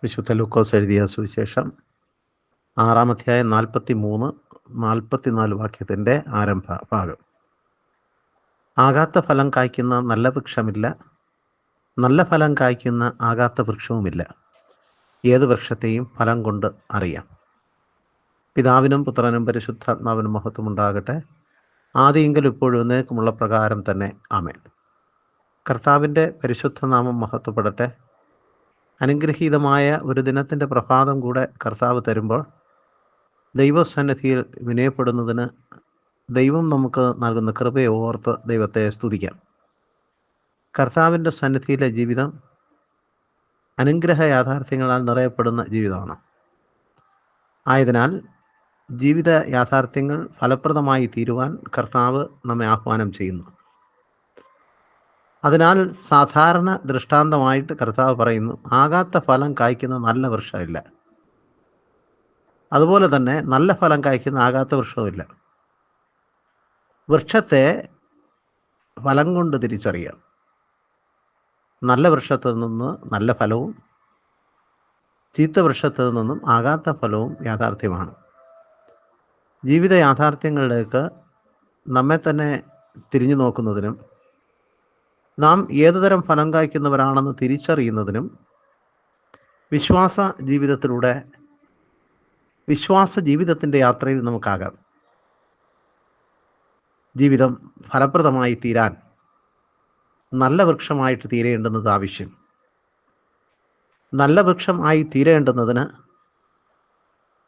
വിശുദ്ധ ലൂക്കോസ് എഴുതിയ സുവിശേഷം 6-ാം അധ്യായം 43-44 വാക്യത്തിൻ്റെ ആരംഭ ഭാഗം. ആകാത്ത ഫലം കായ്ക്കുന്ന നല്ല വൃക്ഷമില്ല, നല്ല ഫലം കായ്ക്കുന്ന ആകാത്ത വൃക്ഷവുമില്ല. ഏത് വൃക്ഷത്തെയും ഫലം കൊണ്ട് അറിയാം. പിതാവിനും പുത്രനും പരിശുദ്ധാത്മാവിനും മഹത്വമുണ്ടാകട്ടെ, ആദിയെങ്കിൽ ഇപ്പോഴും എന്നേക്കുമുള്ള പ്രകാരം തന്നെ. ആമേൻ. കർത്താവിൻ്റെ പരിശുദ്ധ നാമം മഹത്വപ്പെടട്ടെ. അനുഗ്രഹീതമായ ഒരു ദിനത്തിൻ്റെ പ്രഭാതം കൂടെ കർത്താവ് തരുമ്പോൾ ദൈവസന്നിധിയിൽ വിനയപ്പെടുന്നതിന് ദൈവം നമുക്ക് നൽകുന്ന കൃപയെ ഓർത്ത് ദൈവത്തെ സ്തുതിക്കാം. കർത്താവിൻ്റെ സന്നിധിയിലെ ജീവിതം അനുഗ്രഹ യാഥാർത്ഥ്യങ്ങളാൽ നിറയപ്പെടുന്ന ജീവിതമാണ്. ആയതിനാൽ ജീവിത യാഥാർത്ഥ്യങ്ങൾ ഫലപ്രദമായി തീരുവാൻ കർത്താവ് നമ്മെ ആഹ്വാനം ചെയ്യുന്നു. അതിനാൽ സാധാരണ ദൃഷ്ടാന്തമായിട്ട് കർത്താവ് പറയുന്നു, ആകാത്ത ഫലം കായ്ക്കുന്ന നല്ല വൃക്ഷമില്ല, അതുപോലെ തന്നെ നല്ല ഫലം കായ്ക്കുന്ന ആകാത്ത വൃക്ഷവുമില്ല. വൃക്ഷത്തെ ഫലം കൊണ്ട് തിരിച്ചറിയാം. നല്ല വൃക്ഷത്തിൽ നിന്ന് നല്ല ഫലവും ചീത്ത വൃക്ഷത്തിൽ നിന്നും ആകാത്ത ഫലവും യാഥാർത്ഥ്യമാണ്. ജീവിത യാഥാർത്ഥ്യങ്ങളിലേക്ക് നമ്മെ തന്നെ തിരിഞ്ഞു നോക്കുന്നതിനും നാം ഏതുതരം ഫലം കായ്ക്കുന്നവരാണെന്ന് തിരിച്ചറിയുന്നതിനും വിശ്വാസ ജീവിതത്തിൻ്റെ യാത്രയിൽ നമുക്കാകാം. ജീവിതം ഫലപ്രദമായി തീരാൻ നല്ല വൃക്ഷമായിട്ട് തീരേണ്ടുന്നത് ആവശ്യം. നല്ല വൃക്ഷം ആയി തീരേണ്ടുന്നതിന്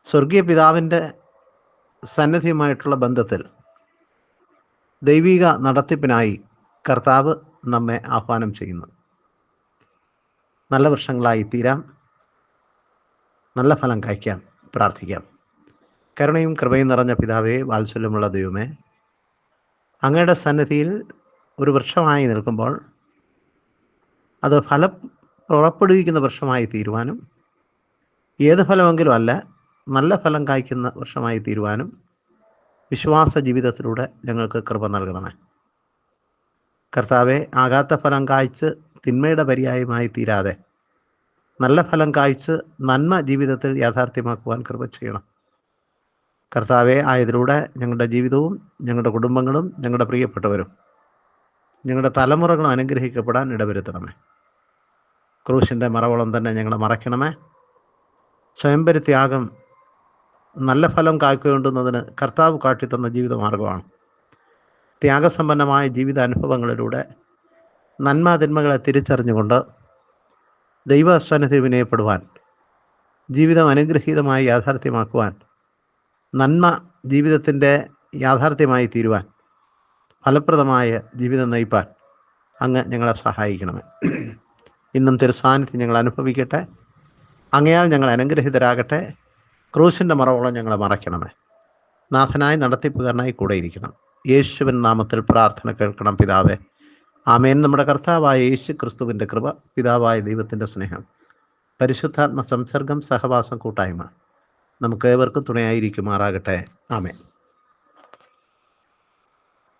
സ്വർഗീയ പിതാവിൻ്റെ സന്നിധിയുമായിട്ടുള്ള ബന്ധത്തിൽ ദൈവിക നടത്തിപ്പിനായി കർത്താവ് നമ്മെ ആഹ്വാനം ചെയ്യുന്നു. നല്ല വൃക്ഷങ്ങളായി തീരാം, നല്ല ഫലം കായ്ക്കാം. പ്രാർത്ഥിക്കാം. കരുണയും കൃപയും നിറഞ്ഞ പിതാവേ, വാത്സല്യമുള്ള ദൈവമേ, അങ്ങയുടെ സന്നിധിയിൽ ഒരു വൃക്ഷമായി നിൽക്കുമ്പോൾ അത് ഫലം പുറപ്പെടുവിക്കുന്ന വൃക്ഷമായി തീരുവാനും, ഏത് ഫലമെങ്കിലും അല്ല, നല്ല ഫലം കായ്ക്കുന്ന വൃക്ഷമായി തീരുവാനും വിശ്വാസ ജീവിതത്തിലൂടെ ഞങ്ങൾക്ക് കൃപ നൽകണമേ. കർത്താവെ, ആകാത്ത ഫലം കായ്ച്ച് തിന്മയുടെ പര്യായമായി തീരാതെ നല്ല ഫലം കായ്ച്ച് നന്മ ജീവിതത്തിൽ യാഥാർത്ഥ്യമാക്കുവാൻ കൃപ ചെയ്യണം. കർത്താവെ, ആയതിലൂടെ ഞങ്ങളുടെ ജീവിതവും ഞങ്ങളുടെ കുടുംബങ്ങളും ഞങ്ങളുടെ പ്രിയപ്പെട്ടവരും ഞങ്ങളുടെ തലമുറകളും അനുഗ്രഹിക്കപ്പെടാൻ ഇടവരുത്തണമേ. ക്രൂശിൻ്റെ മറവോളം തന്നെ ഞങ്ങളെ മറയ്ക്കണമേ. സ്വയംപരി ത്യാഗം നല്ല ഫലം കായ്ക്കൊണ്ടുന്നതിന് കർത്താവ് കാട്ടിത്തന്ന ജീവിതമാർഗമാണ്. ത്യാഗസമ്പന്നമായ ജീവിത അനുഭവങ്ങളിലൂടെ നന്മ തിന്മകളെ തിരിച്ചറിഞ്ഞുകൊണ്ട് ദൈവസന്നിധി വിനയപ്പെടുവാൻ, ജീവിതം അനുഗ്രഹീതമായി യാഥാർത്ഥ്യമാക്കുവാൻ, നന്മ ജീവിതത്തിൻ്റെ യാഥാർത്ഥ്യമായി തീരുവാൻ, ഫലപ്രദമായ ജീവിതം നയിപ്പാൻ അങ്ങ് ഞങ്ങളെ സഹായിക്കണമേ. ഇന്നും തിരുസാന്നിധ്യം ഞങ്ങൾ അനുഭവിക്കട്ടെ. അങ്ങയാൽ ഞങ്ങൾ അനുഗ്രഹീതരാകട്ടെ. ക്രൂശിൻ്റെ മറവോളം ഞങ്ങളെ മറയ്ക്കണമേ. നാഥനായി നടത്തിപ്പുകാരനായി കൂടെ ഇരിക്കണം. യേശുവിൻ നാമത്തിൽ പ്രാർത്ഥന കേൾക്കണം പിതാവേ. ആമേൻ. നമ്മുടെ കർത്താവായ യേശു ക്രിസ്തുവിൻ്റെ കൃപ, പിതാവായ ദൈവത്തിൻ്റെ സ്നേഹം, പരിശുദ്ധാത്മ സംസർഗം, സഹവാസം, കൂട്ടായ്മ നമുക്ക് ഏവർക്കും തുണയായിരിക്കുമാറാകട്ടെ. ആമേൻ.